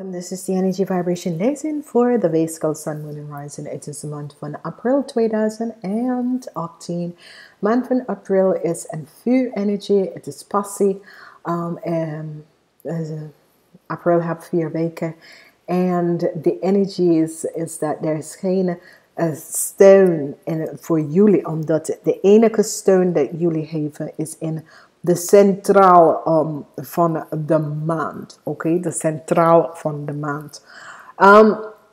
Welcome, this is the energy vibration Lezing for the Weegschaal sun, moon and rising. It is the month van April 2018. Month van April is een vuur energy, het is passie. April heeft 4 weken. And the energy is that there is geen steun voor jullie, omdat de enige steun dat jullie geven is in de centraal van de maand. Oké, de centraal van de maand.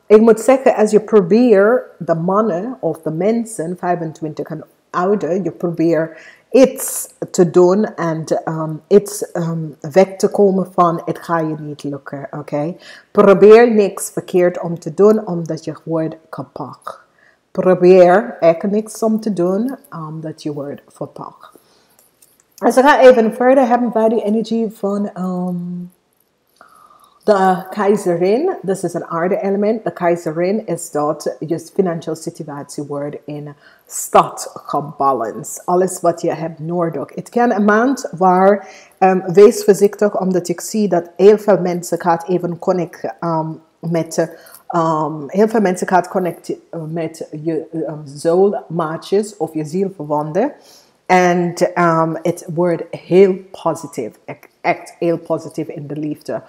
Ik moet zeggen, als je probeert de mannen of de mensen, 25 en ouder, je probeert iets te doen en iets weg te komen van, het gaat je niet lukken. Oké, probeer niks verkeerd om te doen, omdat je wordt kapot. Probeer echt niks om te doen, omdat je wordt verpakt. Als we gaan even verder, hebben wij de energie van de keizerin. Dat is een aarde-element. De keizerin is dat je financiële situatie wordt in staat gebalanced. Alles wat je hebt nodig. Het kan een maand waar, wees voorzichtig, omdat ik zie dat heel veel mensen gaat even connecten met heel veel mensen gaat connecten met je zielmaatjes of je zielverwanten. En het wordt heel positief, echt heel positief in de liefde.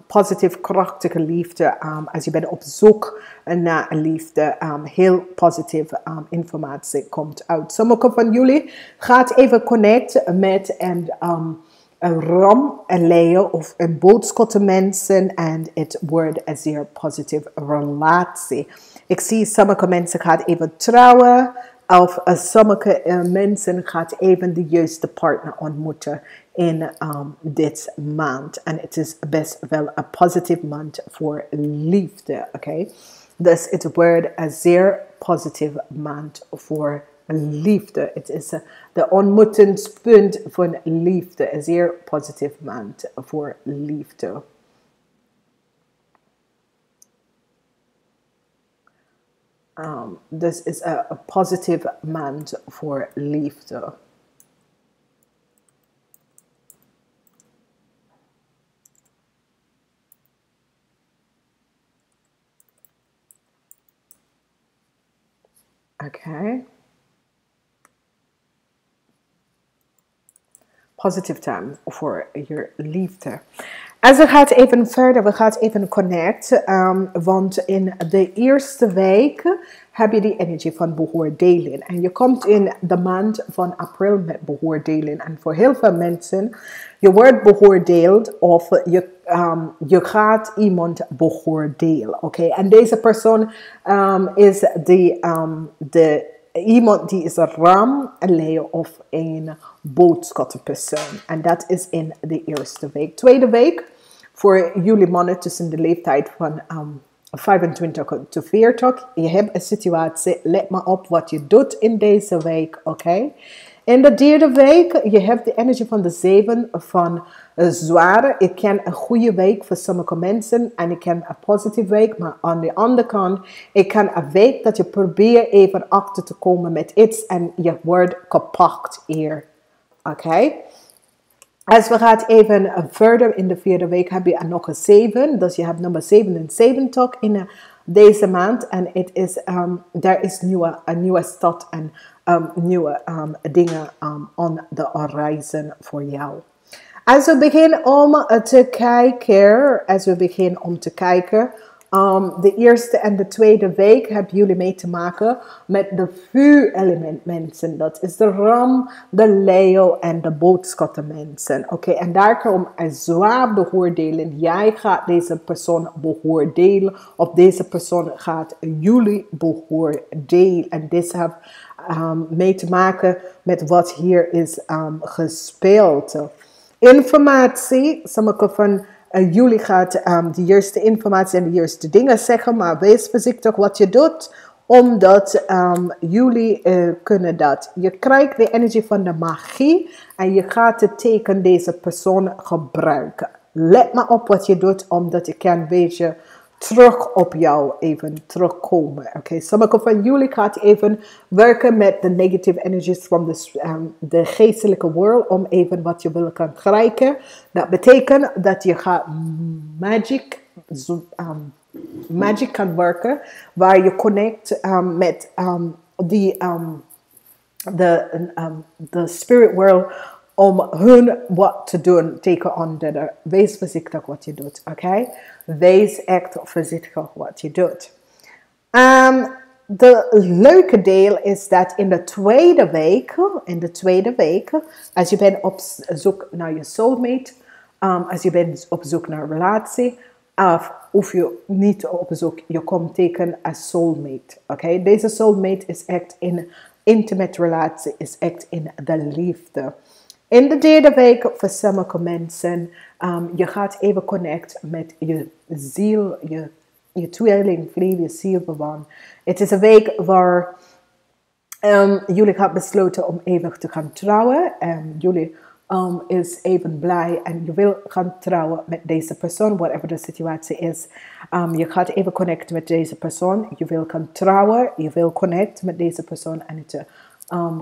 Positief, krachtige liefde. Als je bent op zoek naar een liefde, heel positieve informatie komt uit. Sommige van jullie gaat even connecten met een ram, een leeuw of een boodschap mensen. En het wordt een zeer positieve relatie. Ik zie sommige mensen gaan even trouwen. Of sommige mensen gaat even de juiste partner ontmoeten in dit maand. En het is best wel een positieve maand voor liefde. Oké, dus het wordt een zeer positieve maand voor liefde. Het is de ontmoetingspunt van liefde. Een zeer positieve maand voor liefde. This is a positive maand voor liefde. Okay. Positive time voor je liefde. Als we gaan even verder, we gaan even connect, want in de eerste week heb je die energie van beoordeling. En je komt in de maand van april met beoordeling. En voor heel veel mensen, je wordt beoordeeld of je gaat iemand beoordelen. Oké? En deze persoon is iemand die is een ram, een leeuw of een boodschappersoon. En dat is in de eerste week. Tweede week, voor jullie mannen tussen de leeftijd van 25 tot 40. Je hebt een situatie, let maar op wat je doet in deze week. Oké? In de derde week, je hebt de energie van de 7 van zware. Ik ken een goede week voor sommige mensen en ik ken een positieve week. Maar aan de andere kant, ik ken een week dat je probeert even achter te komen met iets en je wordt gepakt hier. Oké? Als we gaan even verder in de vierde week, heb je nog een 7. Dus je hebt nummer 77 in deze maand. En het is, er is een nieuwe stad en nieuwe dingen on the horizon voor jou. Als we beginnen om te kijken, de eerste en de tweede week hebben jullie mee te maken met de vuurelement mensen. Dat is de ram, de leeuw en de boodschappenmensen. Oké, en daar komt een zwaar beoordeling. Jij gaat deze persoon beoordelen of deze persoon gaat jullie beoordelen. En dit heeft mee te maken met wat hier is gespeeld. Informatie, sommige van jullie gaat de juiste informatie en de juiste dingen zeggen, maar wees voorzichtig wat je doet, omdat jullie kunnen dat. Je krijgt de energie van de magie en je gaat het teken deze persoon gebruiken. Let maar op wat je doet, omdat je kan een beetje terug op jou even terugkomen. Oké, sommige van jullie gaat even werken met de negative energies van de geestelijke wereld om even wat je wil kan krijgen. Dat betekent dat je gaat magic magic kan werken, waar je connect met de spirit world om hun wat te doen, teken onder. Wees voorzichtig wat je doet, oké? Wees echt voorzichtig wat je doet. De leuke deel is dat in de tweede week, als je bent op zoek naar je soulmate, als je bent op zoek naar een relatie, of hoef je niet op zoek, je komt tegen een soulmate. Okay? Deze soulmate is echt in intimate relatie, is echt in de liefde. In de derde week voor sommige mensen, je gaat even connect met je ziel, je tweelingvlieg, je zielbewan. Het is een week waar jullie gaan besloten om even te gaan trouwen. Jullie is even blij en je wil gaan trouwen met deze persoon, whatever de situatie is. Je gaat even connecten met deze persoon. Je wil gaan trouwen, je wil connecten met deze persoon en het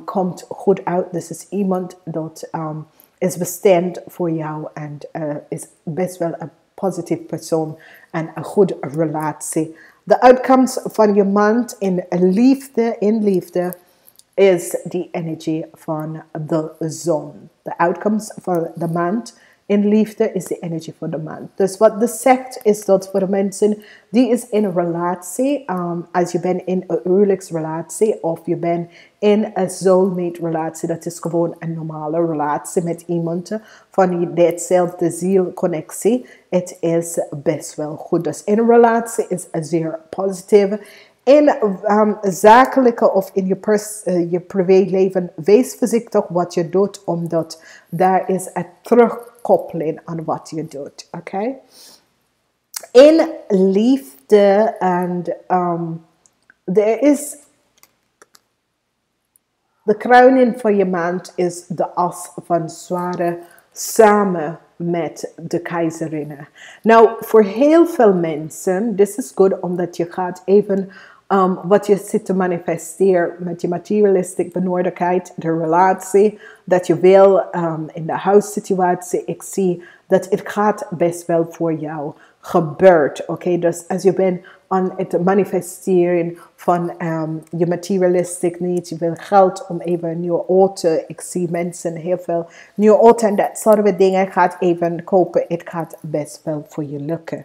komt goed uit. Dus is iemand dat is bestemd voor jou en is best wel een positief persoon en een goede relatie. De uitkomst van je maand in liefde is die energie van de zon. De uitkomst van de maand in liefde is de energie van de maand. Dus wat dit zegt is dat voor de mensen die is in een relatie, als je bent in een huwelijksrelatie of je bent in een soulmate relatie, dat is gewoon een normale relatie met iemand van dezelfde zielconnectie. Het is best wel goed. Dus in een relatie is zeer positief. In zakelijke of in je privéleven, wees voorzichtig wat je doet, omdat daar is een terugkoppeling aan wat je doet. Okay? In liefde en er is de kruining van je maand is de as van zware samen met de keizerinnen. Nou, voor heel veel mensen, dit is goed omdat je gaat even wat je zit te manifesteren met je materialistische benodigdheid, de relatie, dat je wil in de huissituatie. Ik zie dat het gaat best wel voor jou gebeurt. Oké? Dus als je bent aan het manifesteren van je materialistic needs, je wil geld om even een nieuwe auto. Ik zie mensen heel veel nieuwe auto en dat soort dingen gaat even kopen. Het gaat best wel voor je lukken.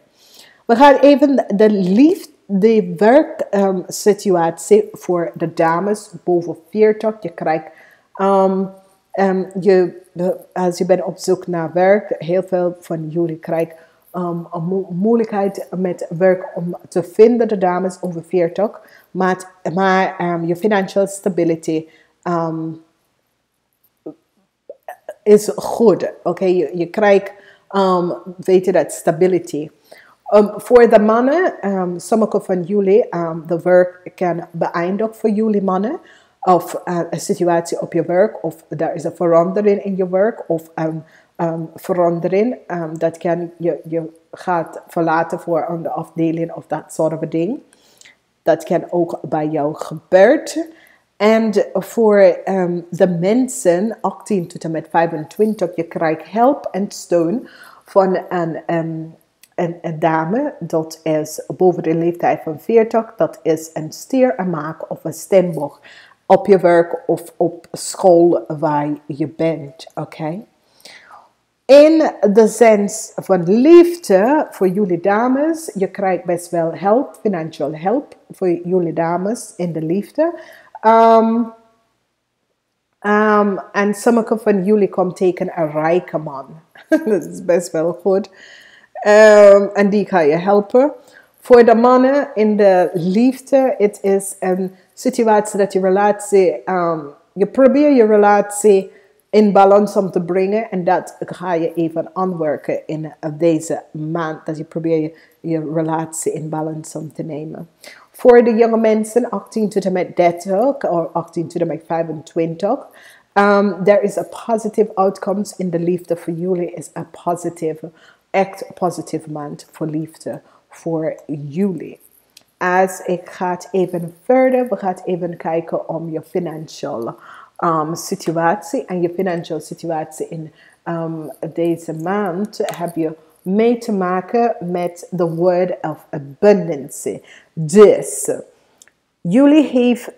We gaan even de werksituatie voor de dames boven 40. Je krijgt, als je bent op zoek naar werk, heel veel van jullie krijgen een moeilijkheid met werk om te vinden, de dames over 40. Maar je financial stability is goed. Okay? Je krijgt, weet je dat, stability. Voor de mannen, sommige van jullie, de werk kan beëindigen voor jullie mannen. Of een situatie op je werk, of er is een verandering in je werk, of een verandering dat kan je gaat verlaten voor een afdeling of dat soort van ding. Dat kan ook bij jou gebeuren. En voor de mensen 18 tot en met 25, je krijgt hulp en steun van een dame, dat is boven de leeftijd van 40, dat is een stier, een maak of een stembok op je werk of op school waar je bent. Okay? In de zins van liefde voor jullie dames, je krijgt best wel hulp, financial hulp voor jullie dames in de liefde. En sommige van jullie komen tegen een rijke man. Dat is best wel goed. En die ga je helpen. Voor de mannen in de liefde, het is een situatie dat je relatie, je probeert je relatie in balans om te brengen. En dat ga je even aanwerken in deze maand. Dat je probeert je relatie in balans om te nemen. Voor de jonge mensen, 18 tot en met 30, of 18 tot en met 25. There is a positive outcomes in de liefde voor jullie. Is a positive, echt positieve maand voor liefde voor jullie. Als ik ga even verder, we gaan even kijken om je financiële situatie. En je financiële situatie in deze maand heb je mee te maken met the word of abundance. Dus jullie heeft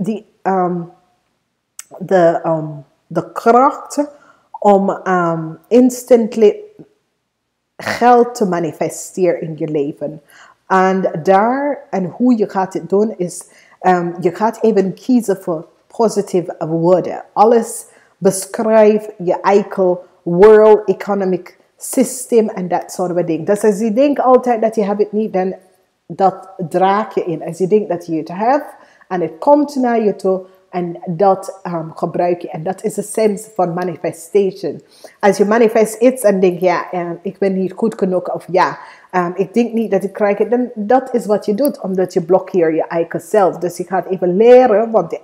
de kracht om instantly geld te manifesteren in je leven. En hoe je gaat het doen is, je gaat even kiezen voor positieve woorden. Alles beschrijf je eigen world economic system en dat soort dingen. Dus als je denkt altijd dat je het niet, dan dat draag je in. Als je denkt dat je het hebt en het komt naar je toe en dat gebruik je. En dat is de sens van manifestation. Als je manifest iets en denkt, ja, ik ben niet goed genoeg of ja, ik denk niet dat ik krijg het. Dan dat is wat je doet, omdat je blokkeert je eigen zelf. Dus je gaat even leren, want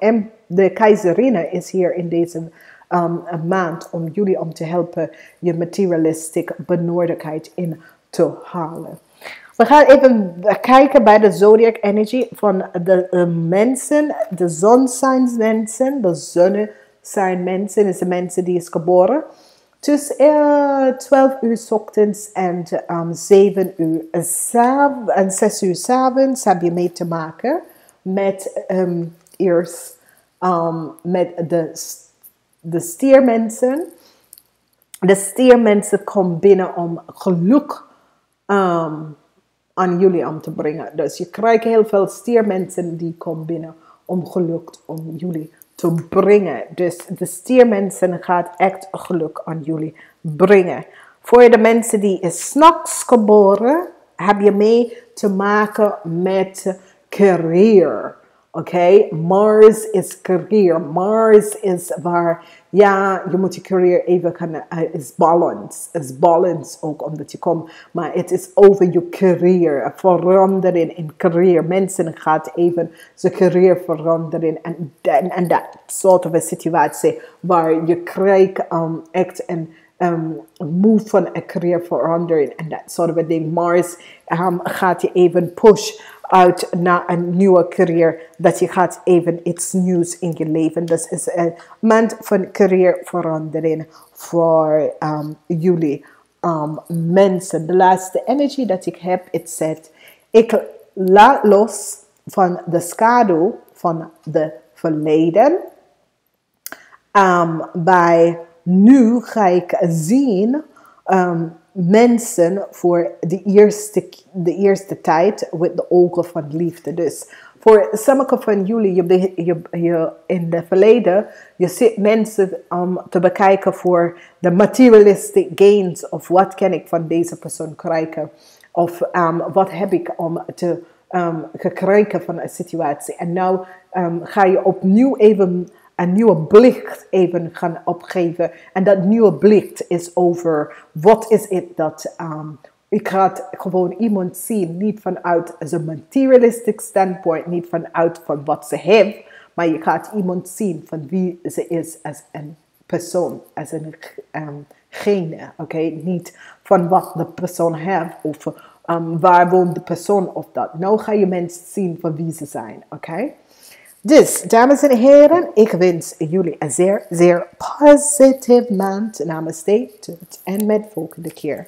de keizerin is hier in deze maand om jullie om te helpen je materialistic benodigdheid in te halen. We gaan even kijken bij de zodiac energy van de mensen, de zonsigns mensen, de zonnesign mensen, is de mensen die is geboren tussen 12 uur 's ochtends en 7 uur en 6 uur 's avonds heb je mee te maken met eerst met de stiermensen. De stiermensen komen binnen om geluk aan jullie om te brengen. Dus je krijgt heel veel stiermensen die komen binnen om geluk om jullie te brengen. Dus de stiermensen gaat echt geluk aan jullie brengen. Voor de mensen die is 's nachts geboren, heb je mee te maken met career. Oké, Mars is career. Mars is waar, ja, je moet je career even gaan, is balance ook omdat je komt. Maar het is over je career, veranderen in career. Mensen gaat even zijn career veranderen en dat soort van situatie waar je krijgt echt een move van een career verandering en dat soort van ding. Mars gaat je even push uit naar een nieuwe career, dat je gaat even iets nieuws in je leven. Dus is een maand van carrièreverandering voor jullie mensen. De laatste energy dat ik heb, het zegt, ik laat los van de schaduw van de verleden. Bij nu ga ik zien mensen voor de eerste tijd met de ogen van liefde. Dus voor sommige van jullie, je in het verleden, je ziet mensen te bekijken voor de materialistic gains. Of wat kan ik van deze persoon krijgen? Of wat heb ik om te gekregen van een situatie? En nou ga je opnieuw even een nieuwe blik even gaan opgeven. En dat nieuwe blik is over wat is het dat ik ga gewoon iemand zien, niet vanuit zijn materialistic standpoint, niet vanuit van wat ze heeft, maar je gaat iemand zien van wie ze is als een persoon, als een gene, oké? Niet van wat de persoon heeft of waar woont de persoon of dat. Nou ga je mensen zien van wie ze zijn, oké? Dus, dames en heren, ik wens jullie een zeer, zeer positieve maand. Namaste, tot en met volgende keer.